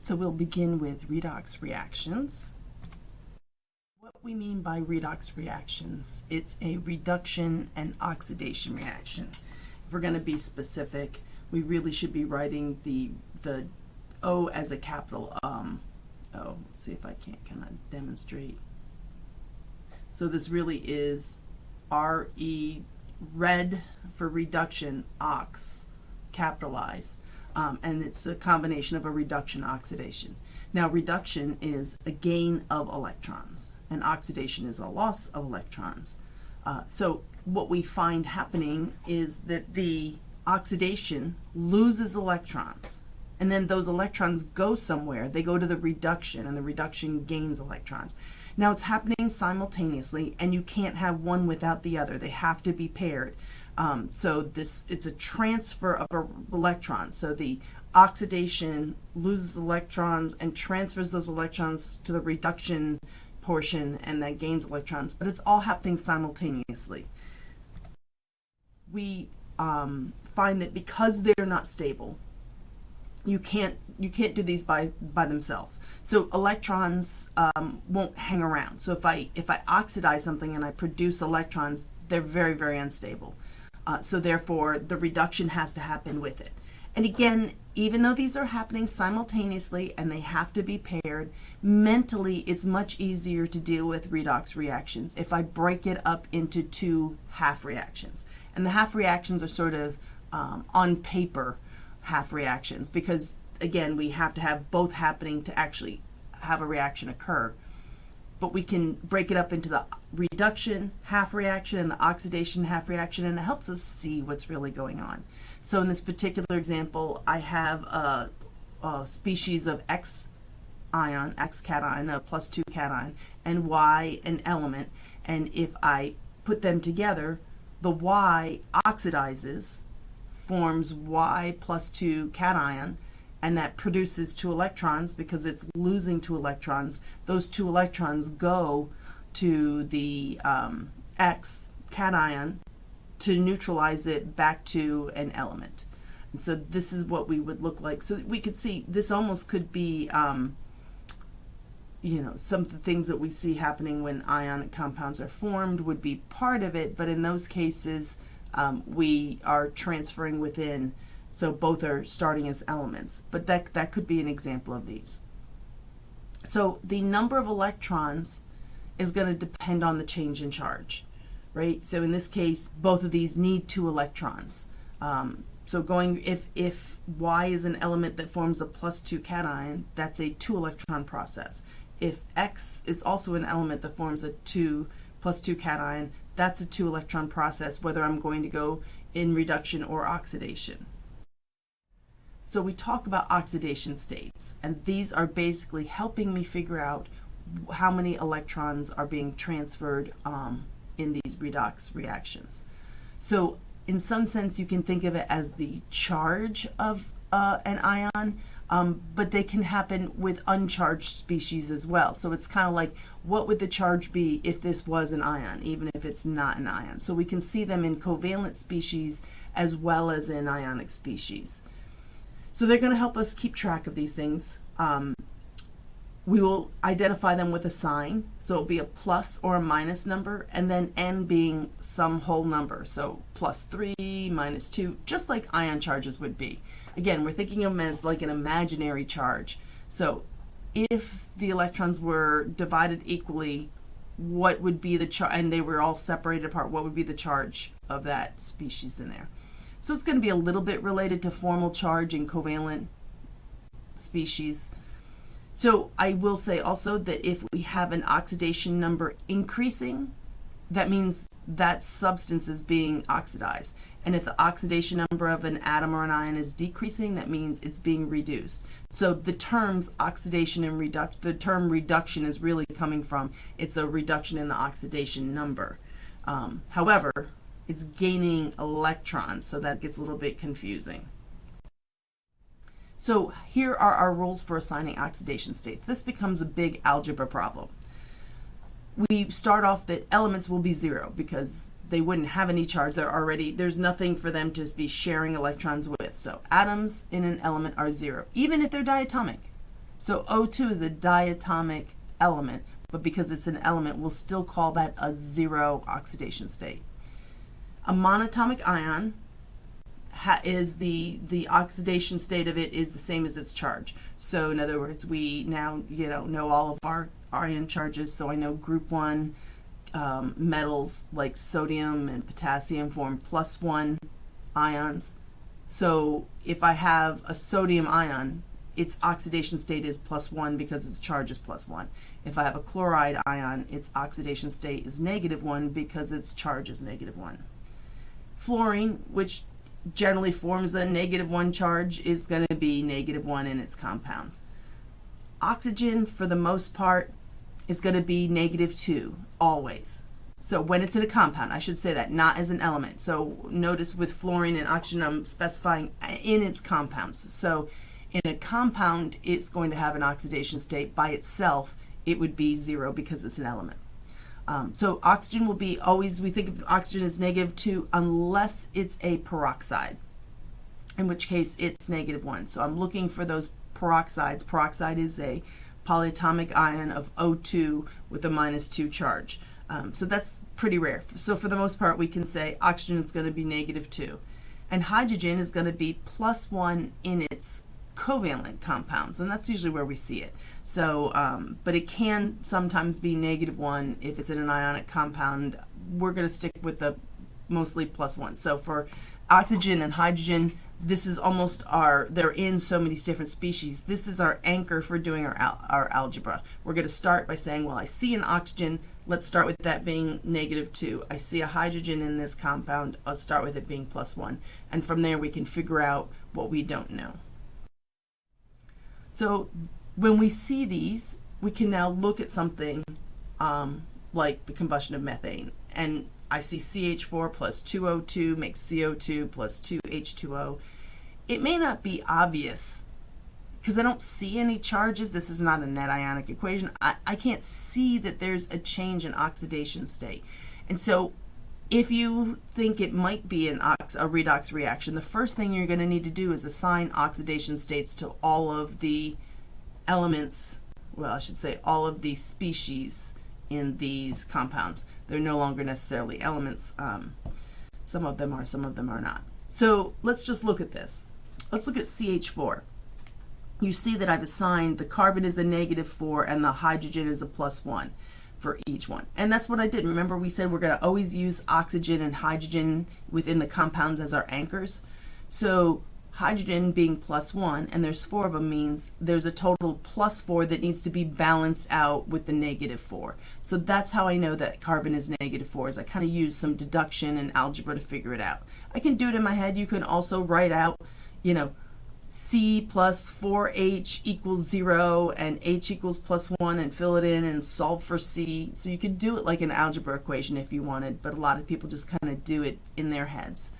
So we'll begin with redox reactions. What we mean by redox reactions, it's a reduction and oxidation reaction. If we're going to be specific, we really should be writing the O as a capital O. Let's see if I can't kind of demonstrate. So this really is RE, red for reduction, ox, capitalize. And it's a combination of a reduction oxidation. Now reduction is a gain of electrons and oxidation is a loss of electrons. So what we find happening is that the oxidation loses electrons and then those electrons go somewhere. They go to the reduction and the reduction gains electrons. Now it's happening simultaneously and you can't have one without the other. They have to be paired. So it's a transfer of electrons. So the oxidation loses electrons and transfers those electrons to the reduction portion and that gains electrons, but it's all happening simultaneously. We find that because they're not stable, you can't do these by themselves. So electrons won't hang around. So if I oxidize something and I produce electrons, they're very, very unstable. So therefore, the reduction has to happen with it. And again, even though these are happening simultaneously and they have to be paired, mentally it's much easier to deal with redox reactions if I break it up into two half reactions. And the half reactions are sort of on paper half reactions because, again, we have to have both happening to actually have a reaction occur. But we can break it up into the reduction half reaction and the oxidation half reaction, and it helps us see what's really going on. So in this particular example, I have a species of X ion, X cation, a +2 cation, and Y an element, and if I put them together, the Y oxidizes, forms Y +2 cation, and that produces 2 electrons because it's losing 2 electrons. Those 2 electrons go to the X cation to neutralize it back to an element. And so this is what we would look like. So we could see this almost could be, some of the things that we see happening when ionic compounds are formed would be part of it, but in those cases we are transferring within. So both are starting as elements, but that could be an example of these. So the number of electrons is going to depend on the change in charge, right? So in this case, both of these need 2 electrons. So if Y is an element that forms a +2 cation, that's a 2 electron process. If X is also an element that forms a +2 cation, that's a 2 electron process, whether I'm going to go in reduction or oxidation. So we talk about oxidation states, and these are basically helping me figure out how many electrons are being transferred in these redox reactions. So in some sense, you can think of it as the charge of an ion, but they can happen with uncharged species as well. So it's kind of like, what would the charge be if this was an ion, even if it's not an ion? So we can see them in covalent species as well as in ionic species. So they're going to help us keep track of these things. We will identify them with a sign, so it'll be a plus or a minus number, and then n being some whole number, so +3, -2, just like ion charges would be. Again, we're thinking of them as like an imaginary charge. So if the electrons were divided equally, what would be the charge, and they were all separated apart, what would be the charge of that species in there? So it's going to be a little bit related to formal charge in covalent species. So I will say also that if we have an oxidation number increasing, that means that substance is being oxidized. And if the oxidation number of an atom or an ion is decreasing, that means it's being reduced. So the terms oxidation and the term reduction is really coming from, it's a reduction in the oxidation number. However, it's gaining electrons, so that gets a little bit confusing. So here are our rules for assigning oxidation states. This becomes a big algebra problem. We start off that elements will be 0 because they wouldn't have any charge. There's nothing for them to be sharing electrons with. So atoms in an element are 0, even if they're diatomic. So O2 is a diatomic element, but because it's an element, we'll still call that a zero oxidation state. A monatomic ion is the oxidation state of it is the same as its charge. So in other words, we now know all of our ion charges. So I know group 1 metals like sodium and potassium form +1 ions. So if I have a sodium ion, its oxidation state is +1 because its charge is +1. If I have a chloride ion, its oxidation state is -1 because its charge is -1. Fluorine, which generally forms a -1 charge, is going to be -1 in its compounds. Oxygen, for the most part, is going to be -2 always. So when it's in a compound, I should say that, not as an element. So notice with fluorine and oxygen, I'm specifying in its compounds. So in a compound, it's going to have an oxidation state. By itself, it would be 0 because it's an element. So oxygen will be always, we think of oxygen as -2 unless it's a peroxide, in which case it's -1. So I'm looking for those peroxides. Peroxide is a polyatomic ion of O2 with a -2 charge. So that's pretty rare. So for the most part, we can say oxygen is going to be -2. And hydrogen is going to be +1 in its covalent compounds, and that's usually where we see it. So, but it can sometimes be -1 if it's in an ionic compound. We're going to stick with the mostly +1. So for oxygen and hydrogen, this is almost they're in so many different species. This is our anchor for doing our algebra. We're going to start by saying, well, I see an oxygen. Let's start with that being -2. I see a hydrogen in this compound. Let's start with it being +1. And from there, we can figure out what we don't know. So when we see these, we can now look at something like the combustion of methane. And I see CH4 plus 2O2 makes CO2 plus 2H2O. It may not be obvious because I don't see any charges. This is not a net ionic equation. I can't see that there's a change in oxidation state. And so if you think it might be a redox reaction, the first thing you're going to need to do is assign oxidation states to all of the elements, well, I should say all of the species in these compounds. They're no longer necessarily elements. Some of them are, some of them are not. So let's just look at this. Let's look at CH4. You see that I've assigned the carbon is a -4 and the hydrogen is a +1 for each one. And that's what I did. Remember, we said we're going to always use oxygen and hydrogen within the compounds as our anchors. So hydrogen being +1, and there's 4 of them, means there's a total +4 that needs to be balanced out with the -4. So that's how I know that carbon is -4, is I kind of use some deduction and algebra to figure it out. I can do it in my head. You can also write out, C plus 4H equals 0 and H equals +1 and fill it in and solve for C. So you could do it like an algebra equation if you wanted, but a lot of people just kind of do it in their heads.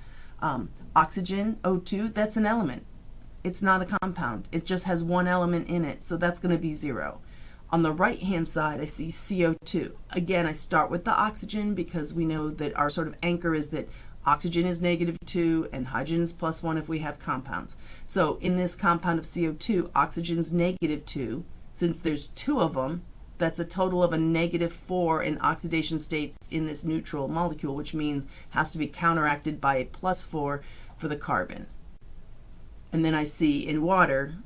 Oxygen, O2, that's an element. It's not a compound. It just has one element in it, so that's going to be 0. On the right-hand side, I see CO2. Again, I start with the oxygen because we know that our sort of anchor is that oxygen is -2 and hydrogen is +1 if we have compounds. So in this compound of CO2, oxygen's -2. Since there's 2 of them, that's a total of a -4 in oxidation states in this neutral molecule, which means has to be counteracted by a +4 for the carbon. And then I see in water,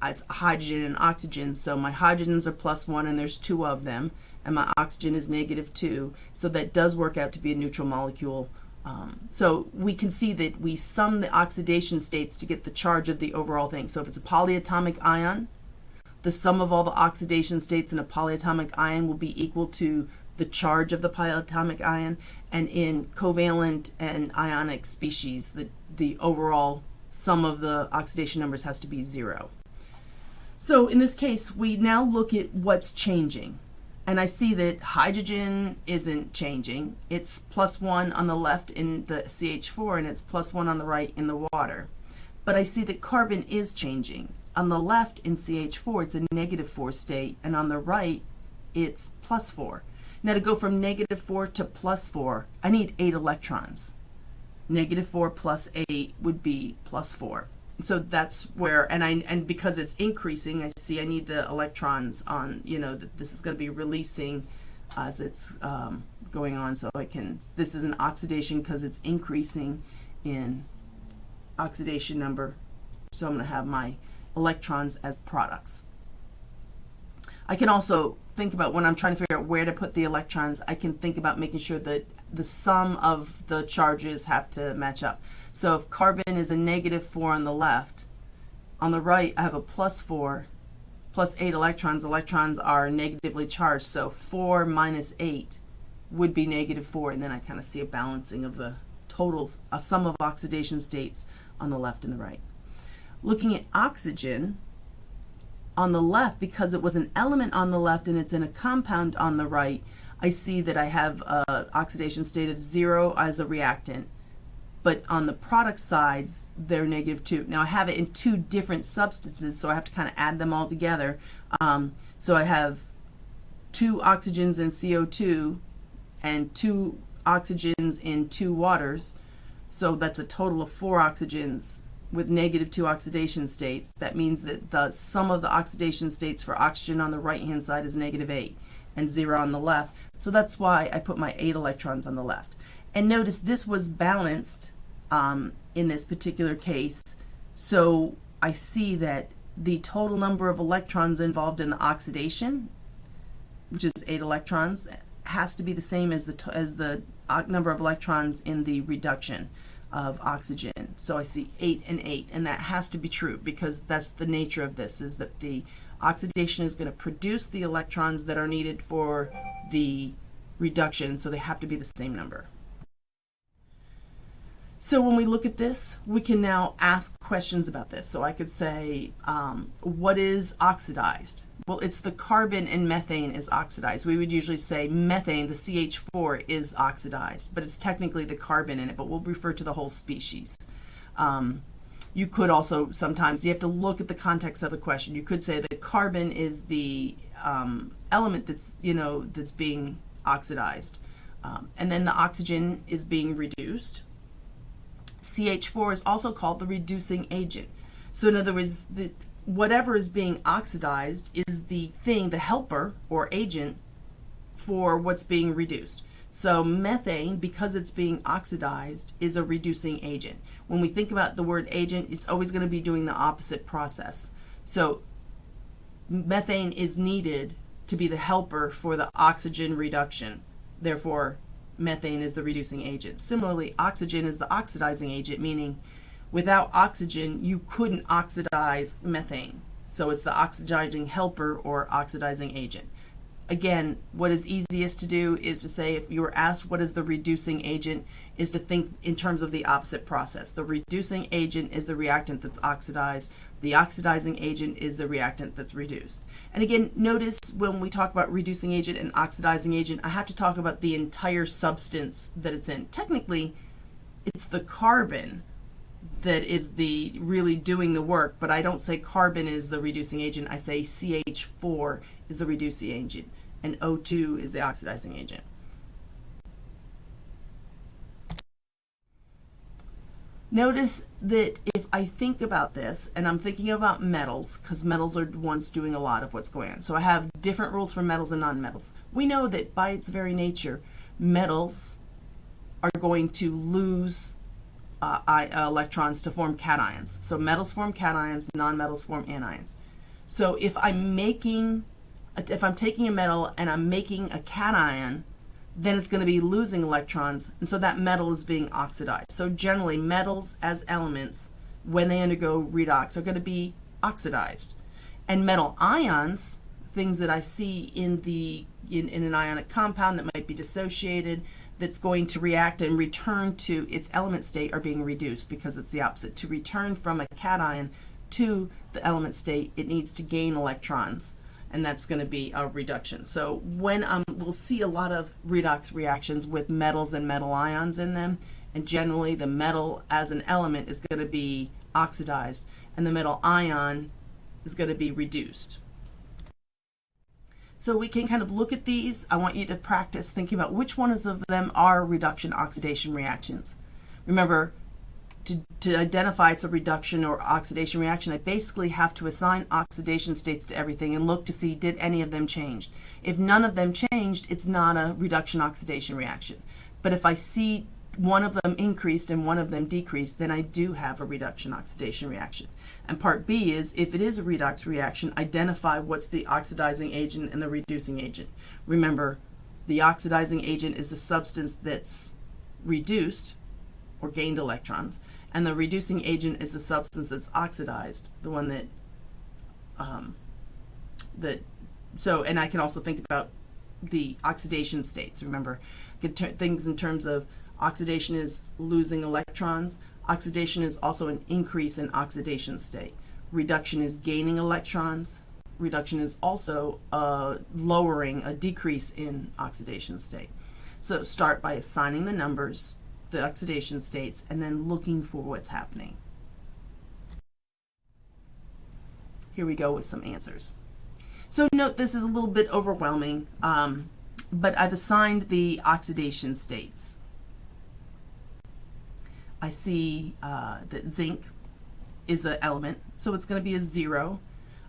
it's hydrogen and oxygen, so my hydrogens are +1 and there's 2 of them, and my oxygen is -2, so that does work out to be a neutral molecule. So we can see that we sum the oxidation states to get the charge of the overall thing. So if it's a polyatomic ion, the sum of all the oxidation states in a polyatomic ion will be equal to the charge of the polyatomic ion, and in covalent and ionic species, the overall sum of the oxidation numbers has to be 0. So in this case, we now look at what's changing. And I see that hydrogen isn't changing. It's +1 on the left in the CH4 and it's +1 on the right in the water. But I see that carbon is changing. On the left in CH4, it's a -4 state, and on the right, it's +4. Now to go from -4 to +4, I need 8 electrons. -4 plus 8 would be +4. So that's where, and because it's increasing, I see I need the electrons on, that this is going to be releasing as it's going on. So this is an oxidation because it's increasing in oxidation number. So I'm going to have my electrons as products. I can also think about when I'm trying to figure out where to put the electrons, I can think about making sure that the sum of the charges have to match up. So if carbon is a -4 on the left, on the right I have a +4 plus 8 electrons. Electrons are negatively charged, so 4 minus 8 would be -4, and then I kind of see a balancing of the totals, a sum of oxidation states on the left and the right. Looking at oxygen, on the left, because it was an element on the left and it's in a compound on the right, I see that I have an oxidation state of 0 as a reactant, but on the product sides they're -2. Now I have it in two different substances, so I have to kind of add them all together. So I have 2 oxygens in CO2 and 2 oxygens in 2 waters, so that's a total of 4 oxygens with -2 oxidation states. That means that the sum of the oxidation states for oxygen on the right hand side is -8 and 0 on the left. So that's why I put my 8 electrons on the left. And notice this was balanced in this particular case. So I see that the total number of electrons involved in the oxidation, which is 8 electrons, has to be the same as the number of electrons in the reduction of oxygen. So I see 8 and 8, and that has to be true because that's the nature of this, is that the oxidation is going to produce the electrons that are needed for the reduction, so they have to be the same number. So when we look at this, we can now ask questions about this. So I could say, what is oxidized? Well, it's the carbon in methane is oxidized. We would usually say methane, the CH4, is oxidized, but it's technically the carbon in it, but we'll refer to the whole species. You could also sometimes, you have to look at the context of the question. You could say the carbon is the element that's being oxidized, and then the oxygen is being reduced. CH4 is also called the reducing agent. So in other words, whatever is being oxidized is the thing, the helper or agent for what's being reduced. So methane, because it's being oxidized, is a reducing agent. When we think about the word agent, it's always going to be doing the opposite process. So methane is needed to be the helper for the oxygen reduction. Therefore, methane is the reducing agent. Similarly, oxygen is the oxidizing agent, meaning without oxygen, you couldn't oxidize methane. So it's the oxidizing helper or oxidizing agent. Again, what is easiest to do is to say, if you were asked what is the reducing agent, is to think in terms of the opposite process. The reducing agent is the reactant that's oxidized. The oxidizing agent is the reactant that's reduced. And again, notice when we talk about reducing agent and oxidizing agent, I have to talk about the entire substance that it's in. Technically, it's the carbon that is the really doing the work, but I don't say carbon is the reducing agent. I say CH4 is the reducing agent and O2 is the oxidizing agent. Notice that if I think about this, and I'm thinking about metals, because metals are the ones doing a lot of what's going on. So I have different rules for metals and nonmetals. We know that by its very nature, metals are going to lose electrons to form cations. So metals form cations, nonmetals form anions. So if I'm taking a metal and I'm making a cation, then it's going to be losing electrons, and so that metal is being oxidized. So generally, metals as elements, when they undergo redox, are going to be oxidized. And metal ions, things that I see in an ionic compound that might be dissociated, that's going to react and return to its element state, are being reduced, because it's the opposite. To return from a cation to the element state, it needs to gain electrons, and that's going to be a reduction. So when we'll see a lot of redox reactions with metals and metal ions in them, and generally the metal as an element is going to be oxidized and the metal ion is going to be reduced. So we can kind of look at these. I want you to practice thinking about which ones of them are reduction oxidation reactions. Remember, to identify it's a reduction or oxidation reaction, I basically have to assign oxidation states to everything and look to see did any of them change. If none of them changed, it's not a reduction oxidation reaction. But if I see one of them increased and one of them decreased, then I do have a reduction oxidation reaction. And part B is, if it is a redox reaction, identify what's the oxidizing agent and the reducing agent. Remember, the oxidizing agent is the substance that's reduced or gained electrons, and the reducing agent is the substance that's oxidized, the one that and I can also think about the oxidation states. Remember, things in terms of oxidation is losing electrons. Oxidation is also an increase in oxidation state. Reduction is gaining electrons. Reduction is also lowering, a decrease in oxidation state. So start by assigning the numbers, the oxidation states, and then looking for what's happening. Here we go with some answers. So note this is a little bit overwhelming, but I've assigned the oxidation states. I see that zinc is an element, so it's going to be a 0.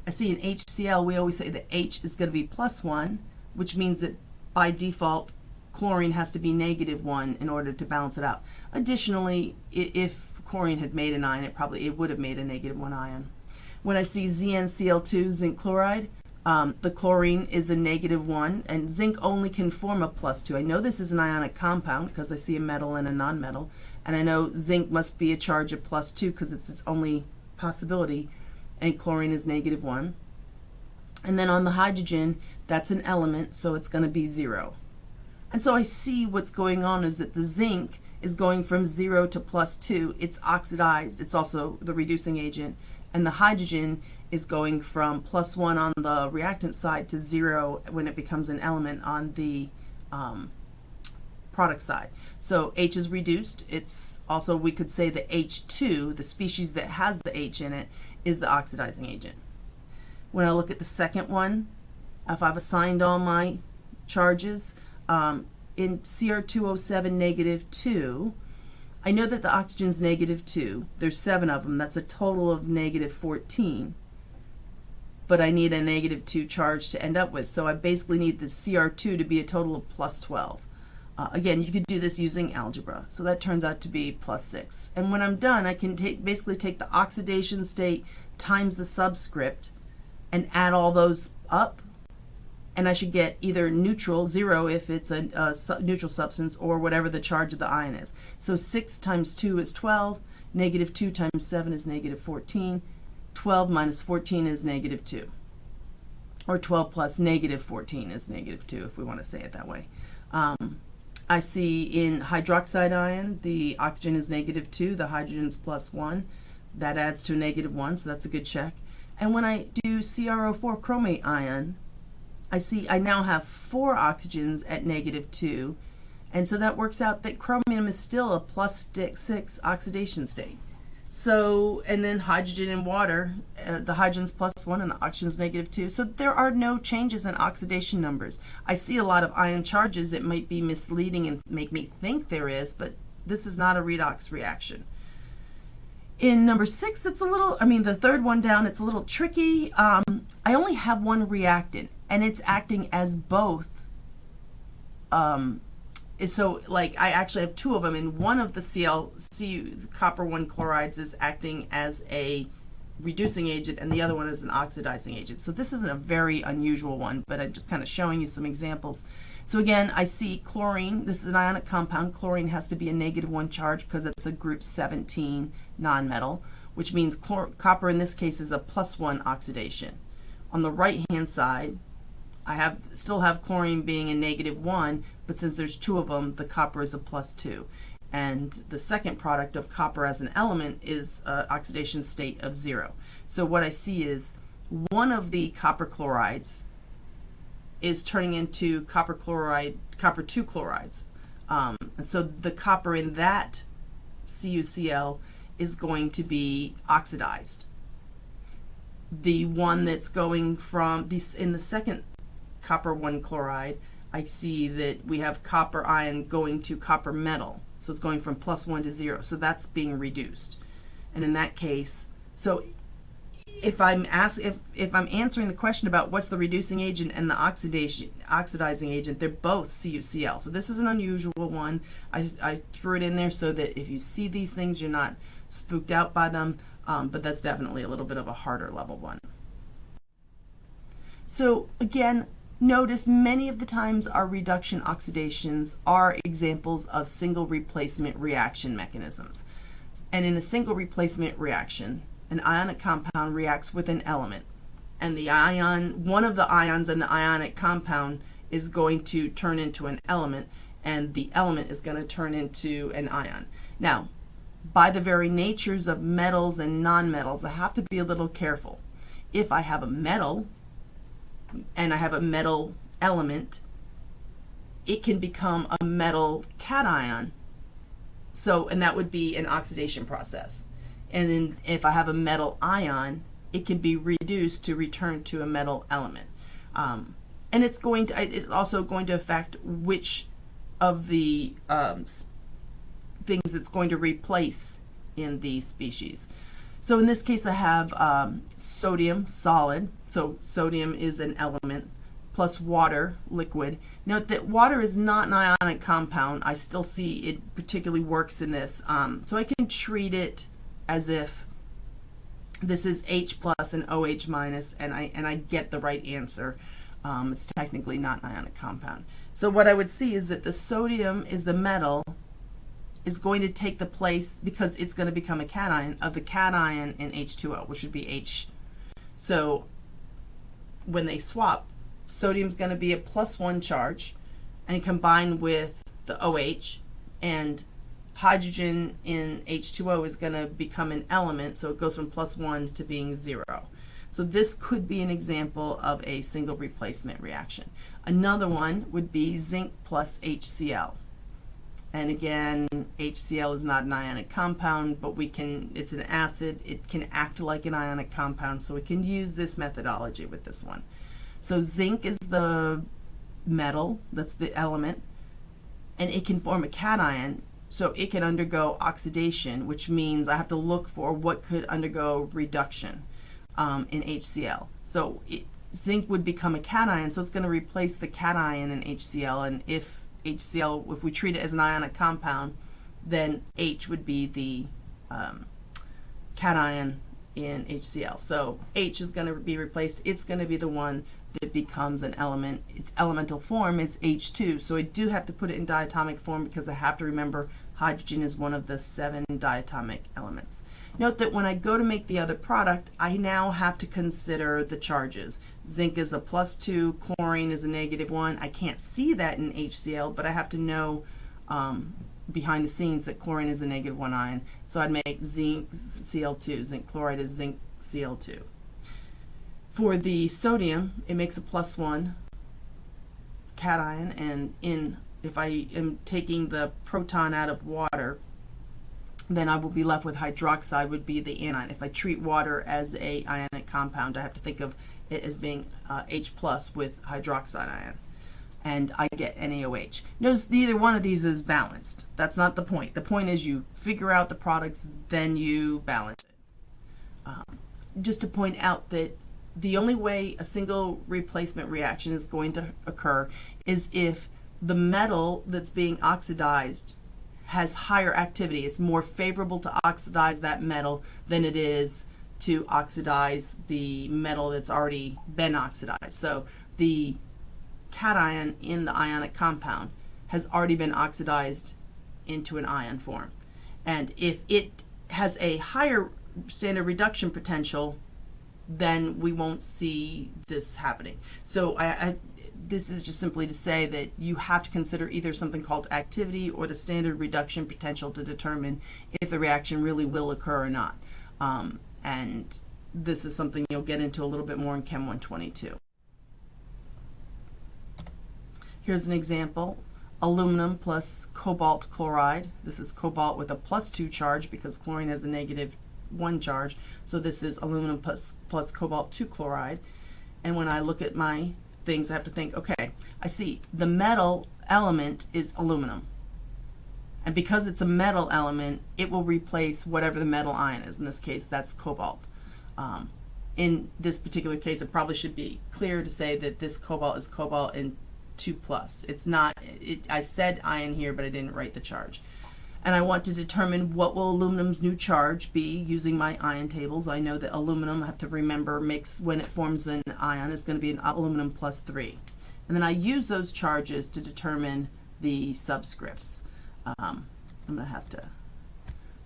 I see in HCl, we always say that H is going to be +1, which means that by default, chlorine has to be -1 in order to balance it out. Additionally, if chlorine had made an ion, it would have made a -1 ion. When I see ZnCl2, zinc chloride, the chlorine is a -1, and zinc only can form a +2. I know this is an ionic compound because I see a metal and a nonmetal, and I know zinc must be a charge of +2 because it's its only possibility, and chlorine is -1. And then on the hydrogen, that's an element, so it's going to be 0. And so I see what's going on is that the zinc is going from 0 to +2. It's oxidized. It's also the reducing agent. And the hydrogen is going from +1 on the reactant side to 0 when it becomes an element on the product side. So H is reduced. It's also, we could say that H2, the species that has the H in it, is the oxidizing agent. When I look at the second one, if I've assigned all my charges, in Cr2O7 -2, I know that the oxygen's -2. There's 7 of them. That's a total of -14. But I need a -2 charge to end up with. So I basically need the Cr2 to be a total of +12. Again, you could do this using algebra. So that turns out to be +6. And when I'm done, I can basically take the oxidation state times the subscript and add all those up. And I should get either neutral, 0 if it's a neutral substance, or whatever the charge of the ion is. So 6 times 2 is 12, -2 times 7 is -14, 12 minus 14 is -2. Or 12 plus -14 is -2, if we want to say it that way. I see in hydroxide ion, the oxygen is -2, the hydrogen's +1. That adds to a -1, so that's a good check. And when I do CrO4 chromate ion, I see I now have 4 oxygens at -2, and so that works out that chromium is still a +6 oxidation state. So, and then hydrogen and water, the hydrogen's +1 and the oxygen's -2. So there are no changes in oxidation numbers. I see a lot of ion charges that might be misleading and make me think there is, but this is not a redox reaction. In number 6, it's a little, the third one down, it's a little tricky. I only have one reactant, and it's acting as both. So like I actually have 2 of them, and one of the copper 1 chlorides is acting as a reducing agent, and the other one is an oxidizing agent. So this isn't a very unusual one, but I'm just kind of showing you some examples. So again, I see chlorine. This is an ionic compound. Chlorine has to be a -1 charge because it's a group 17 nonmetal, which means copper in this case is a +1 oxidation. On the right hand side, I still have chlorine being a -1, but since there's 2 of them, the copper is a +2. And the second product of copper as an element is oxidation state of 0. So what I see is one of the copper chlorides is turning into copper 2 chlorides. And so the copper in that CuCl is going to be oxidized. The one that's going from this in the second copper 1 chloride, I see that we have copper ion going to copper metal. So it's going from +1 to 0. So that's being reduced. And in that case, so if I'm answering the question about what's the reducing agent and the oxidizing agent, they're both CuCl. So this is an unusual one. I threw it in there so that if you see these things, you're not spooked out by them, but that's definitely a little bit of a harder level one. So again, notice many of the times our reduction oxidations are examples of single replacement reaction mechanisms. And in a single replacement reaction, an ionic compound reacts with an element, and one of the ions in the ionic compound is going to turn into an element, and the element is going to turn into an ion. Now, by the very natures of metals and nonmetals, I have to be a little careful. If I have a metal and I have a metal element, it can become a metal cation. And that would be an oxidation process. And then if I have a metal ion, it can be reduced to return to a metal element. And it's also going to affect which of the things it's going to replace in the species. So in this case I have sodium solid, so sodium is an element, plus water liquid. Note that water is not an ionic compound. I still see it particularly works in this. So I can treat it as if this is H plus and OH minus, and I get the right answer. It's technically not an ionic compound. So what I would see is that the sodium is the metal, is going to take the place, because it's going to become a cation, of the cation in H2O, which would be H. So when they swap, sodium's going to be a +1 charge and combined with the OH, and hydrogen in H2O is going to become an element, so it goes from +1 to being 0. So this could be an example of a single replacement reaction. Another one would be zinc plus HCl. And again, HCl is not an ionic compound, but it's an acid. It can act like an ionic compound, so we can use this methodology with this one. So zinc is the metal, that's the element, and it can form a cation, so it can undergo oxidation, which means I have to look for what could undergo reduction in HCl. So zinc would become a cation, so it's going to replace the cation in HCl, and if we treat it as an ionic compound, then H would be the cation in HCl. So H is going to be replaced. It's going to be the one that becomes an element. Its elemental form is H2. So I do have to put it in diatomic form because I have to remember hydrogen is one of the 7 diatomic elements. Note that when I go to make the other product, I now have to consider the charges. Zinc is a +2, chlorine is a -1. I can't see that in HCl, but I have to know behind the scenes that chlorine is a -1 ion. So I'd make zinc Cl2. Zinc chloride is zinc Cl2. For the sodium, it makes a +1 cation, and if I am taking the proton out of water, then I will be left with hydroxide, would be the anion. If I treat water as a ionic compound, I have to think of it as being H plus with hydroxide ion, and I get NaOH. Notice neither one of these is balanced. That's not the point. The point is you figure out the products, then you balance it. Just to point out that the only way a single replacement reaction is going to occur is if the metal that's being oxidized has higher activity. It's more favorable to oxidize that metal than it is to oxidize the metal that's already been oxidized. So the cation in the ionic compound has already been oxidized into an ion form. And if it has a higher standard reduction potential, then we won't see this happening. So this is just simply to say that you have to consider either something called activity or the standard reduction potential to determine if the reaction really will occur or not. And this is something you'll get into a little bit more in Chem 122. Here's an example. Aluminum plus cobalt chloride. This is cobalt with a +2 charge because chlorine has a -1 charge. So this is aluminum plus cobalt 2 chloride. And when I look at my things, I have to think, okay, I see the metal element is aluminum. And because it's a metal element, it will replace whatever the metal ion is. In this case, that's cobalt. In this particular case, it probably should be clear to say that this cobalt is cobalt and 2+. It's not, I said ion here, but I didn't write the charge. And I want to determine what will aluminum's new charge be using my ion tables. I know that aluminum, I have to remember, when it forms an ion, is going to be an aluminum +3. And then I use those charges to determine the subscripts. I'm going to have to,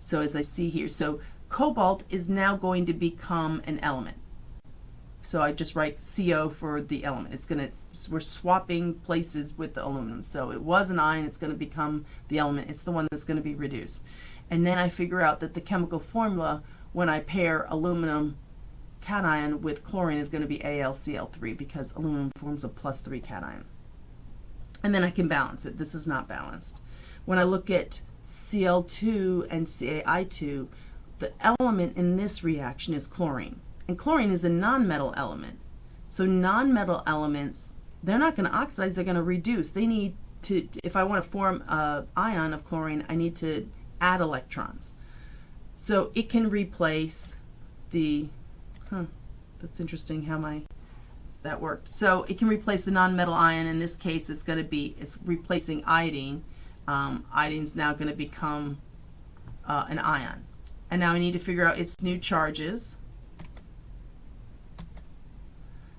so as I see here, so cobalt is now going to become an element. So I just write CO for the element. It's going to, we're swapping places with the aluminum. So it was an ion, it's going to become the element. It's the one that's going to be reduced. And then I figure out that the chemical formula when I pair aluminum cation with chlorine is going to be AlCl3 because aluminum forms a +3 cation. And then I can balance it. This is not balanced. When I look at Cl2 and CaI2, the element in this reaction is chlorine. And chlorine is a nonmetal element. So nonmetal elements, they're not going to oxidize, they're going to reduce. They need to, if I want to form an ion of chlorine, I need to add electrons. So it can replace the, that's interesting how that worked. So it can replace the nonmetal ion. In this case, it's going to be, it's replacing iodine. Iodine's now going to become an ion. And now I need to figure out its new charges.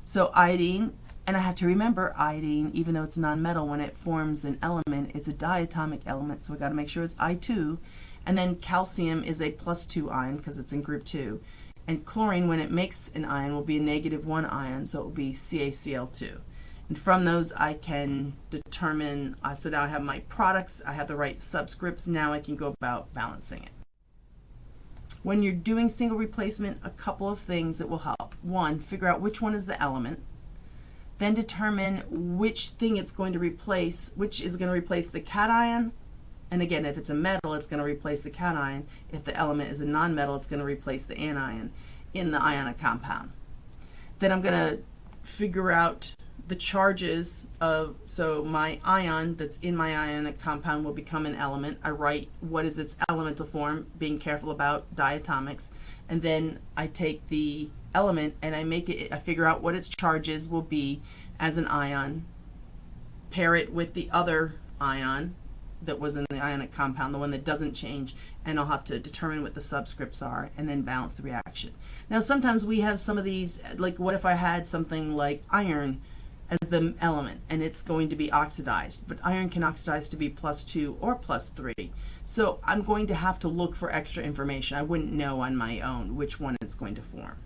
So iodine, and I have to remember iodine, even though it's non-metal, when it forms an element, it's a diatomic element, so I got to make sure it's I2. And then calcium is a +2 ion because it's in group 2. And chlorine, when it makes an ion, will be a -1 ion, so it will be CaCl2. And from those I can determine, so now I have my products, I have the right subscripts, now I can go about balancing it. When you're doing single replacement, a couple of things that will help. One, figure out which one is the element. Then determine which thing it's going to replace, which is going to replace the cation. And again, if it's a metal, it's going to replace the cation. If the element is a nonmetal, it's going to replace the anion in the ionic compound. Then I'm going to figure out the charges of, so my ion that's in my ionic compound will become an element. I write what is its elemental form, being careful about diatomics, and then I take the element and I figure out what its charges will be as an ion, pair it with the other ion that was in the ionic compound, the one that doesn't change, and I'll have to determine what the subscripts are and then balance the reaction. Now sometimes we have some of these, like what if I had something like iron as the element and it's going to be oxidized, but iron can oxidize to be +2 or +3. So I'm going to have to look for extra information. I wouldn't know on my own which one it's going to form.